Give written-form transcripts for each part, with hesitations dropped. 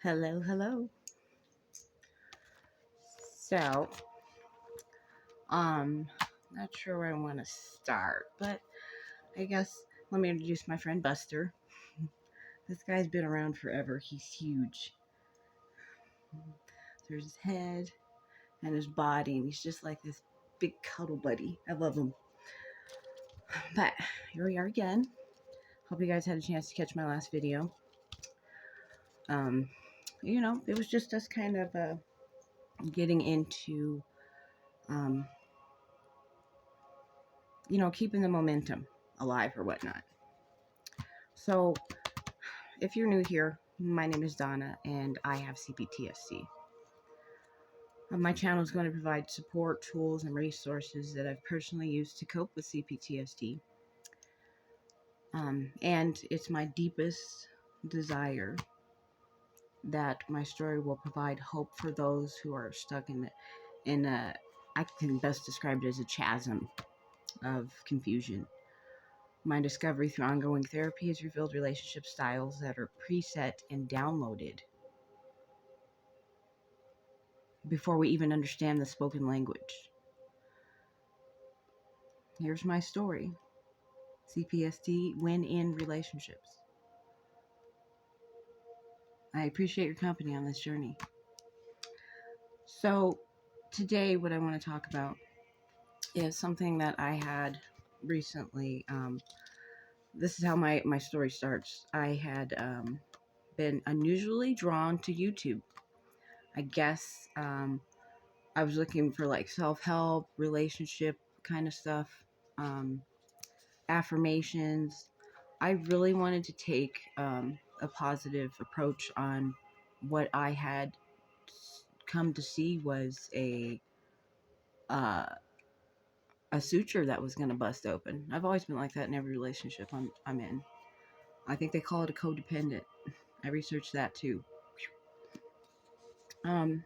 Hello, hello. So, um, not sure where I want to start, but I guess let me introduce my friend Buster. This guy's been around forever. He's huge. There's his head and his body, and he's just like this big cuddle buddy. I love him. But here we are again. Hope you guys had a chance to catch my last video. Um, it was just us kind of getting into, um, keeping the momentum alive or whatnot. So, if you're new here, my name is Donna and I have CPTSD. My channel is going to provide support, tools, and resources that I've personally used to cope with CPTSD. And it's my deepest desire that my story will provide hope for those who are stuck in a, I can best describe it as a chasm of confusion. My discovery through ongoing therapy has revealed relationship styles that are preset and downloaded before we even understand the spoken language. Here's my story. CPSD when in relationships. I appreciate your company on this journey. So today what I want to talk about is something that I had recently. This is how my story starts. I had been unusually drawn to YouTube. I guess I was looking for like self-help, relationship kind of stuff, affirmations. I really wanted to take a positive approach on what I had come to see was uh, a suture that was going to bust open. I've always been like that in every relationship I'm in. I think they call it a codependent. I researched that too. Um,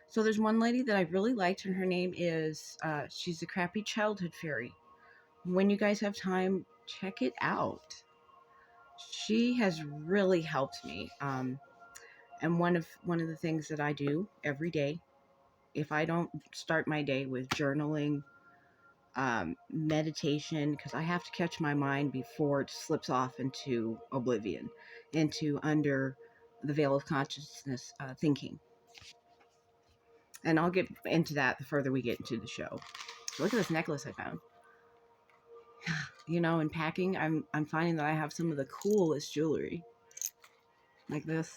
so there's one lady that I really liked, and her name is she's the Crappy Childhood Fairy. When you guys have time, check it out. She has really helped me. And one of the things that I do every day, if I don't start my day with journaling, meditation, because I have to catch my mind before it slips off into oblivion, into under the veil of consciousness thinking. And I'll get into that the further we get into the show. Look at this necklace I found. In packing, I'm finding that I have some of the coolest jewelry. Like this.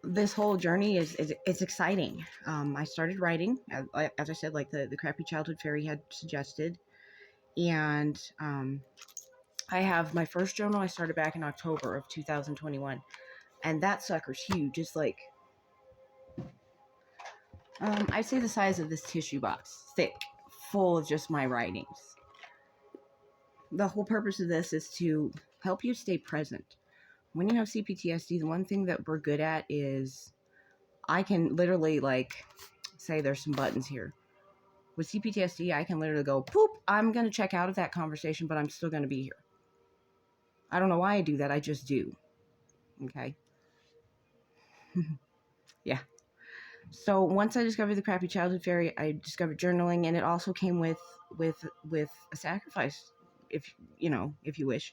This whole journey is exciting. I started writing, as I said, like the Crappy Childhood Fairy had suggested. And I have my first journal I started back in October of 2021. And that sucker's huge. It's like, I'd say the size of this tissue box. Thick. Full of just my writings. The whole purpose of this is to help you stay present. When you have CPTSD, the one thing that we're good at is I can literally say there's some buttons here. With CPTSD, I can literally go, poop, I'm going to check out of that conversation, but I'm still going to be here. I don't know why I do that. I just do. Okay. Yeah. So once I discovered the Crappy Childhood Fairy, I discovered journaling, and it also came with a sacrifice, if you wish.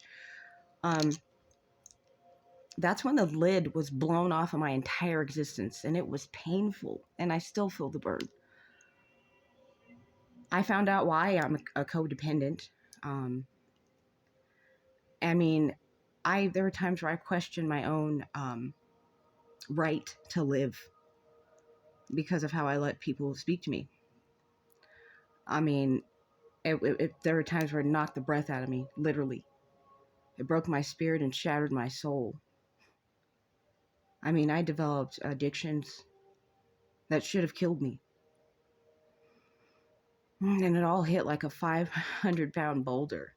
That's when the lid was blown off of my entire existence, and it was painful, and I still feel the burn. I found out why I'm a codependent. There were times where I questioned my own right to live because of how I let people speak to me. There were times where it knocked the breath out of me, literally. It broke my spirit and shattered my soul. I developed addictions that should have killed me. And it all hit like a 500-pound boulder.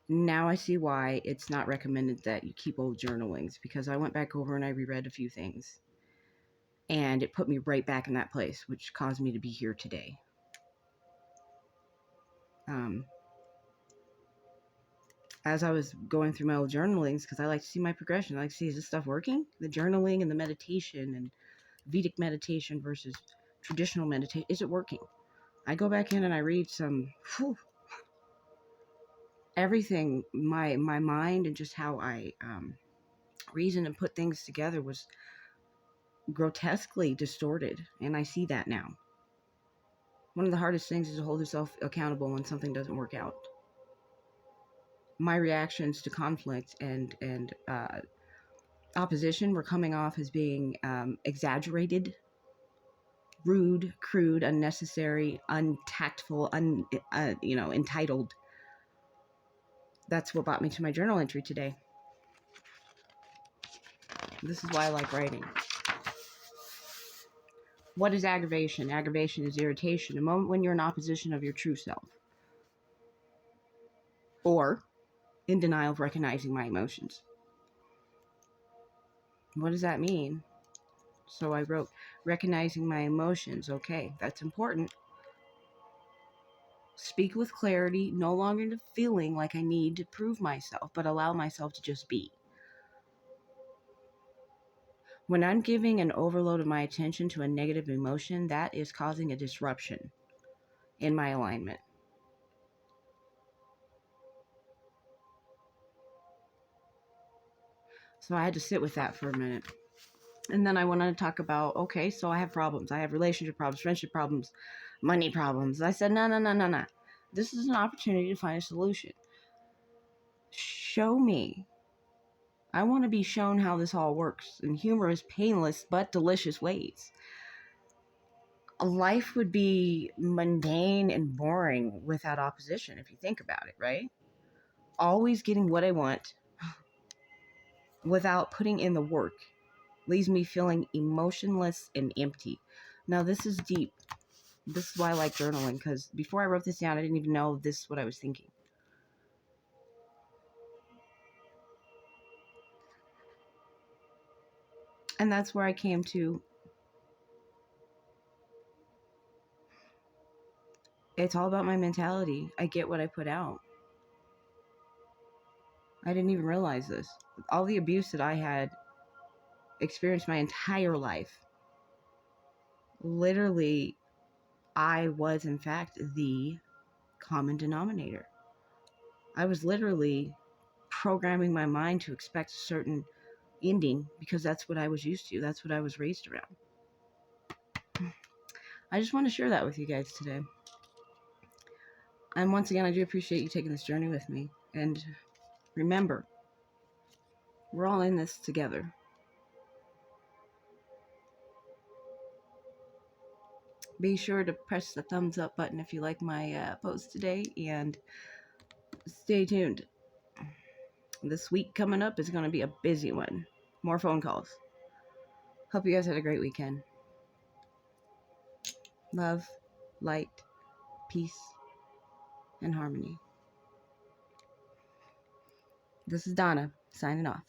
Now I see why it's not recommended that you keep old journalings, because I went back over and I reread a few things. And it put me right back in that place, which caused me to be here today. as I was going through my old journalings, because I like to see my progression. I like to see, is this stuff working? The journaling and the meditation and Vedic meditation versus traditional meditation. Is it working? I go back in and I read some, everything, my mind and just how I reason and put things together was grotesquely distorted. And I see that now. One of the hardest things is to hold yourself accountable when something doesn't work out. My reactions to conflict and opposition were coming off as being exaggerated, rude, crude, unnecessary, untactful, entitled. That's what brought me to my journal entry today. This is why I like writing. What is aggravation? Aggravation is irritation, a moment when you're in opposition of your true self, or in denial of recognizing my emotions. What does that mean? So I wrote, recognizing my emotions. Okay, that's important. Speak with clarity, no longer feeling like I need to prove myself, but allow myself to just be. When I'm giving an overload of my attention to a negative emotion, that is causing a disruption in my alignment. So I had to sit with that for a minute. And then I wanted to talk about, okay, so I have problems. I have relationship problems, friendship problems, money problems. I said, no. This is an opportunity to find a solution. Show me. I want to be shown how this all works in humorous, painless, but delicious ways. Life would be mundane and boring without opposition, if you think about it, right? Always getting what I want without putting in the work leaves me feeling emotionless and empty. Now, this is deep. This is why I like journaling, because before I wrote this down, I didn't even know this is what I was thinking. And that's where I came to, it's all about my mentality. I get what I put out. I didn't even realize this. All the abuse that I had experienced my entire life, literally, I was in fact the common denominator. I was literally programming my mind to expect a certain ending because that's what I was used to. That's what I was raised around. I just want to share that with you guys today. And once again, I do appreciate you taking this journey with me. And remember, we're all in this together. Be sure to press the thumbs up button if you like my post today, and stay tuned. This week coming up is going to be a busy one. More phone calls. Hope you guys had a great weekend. Love, light, peace, and harmony. This is Donna, signing off.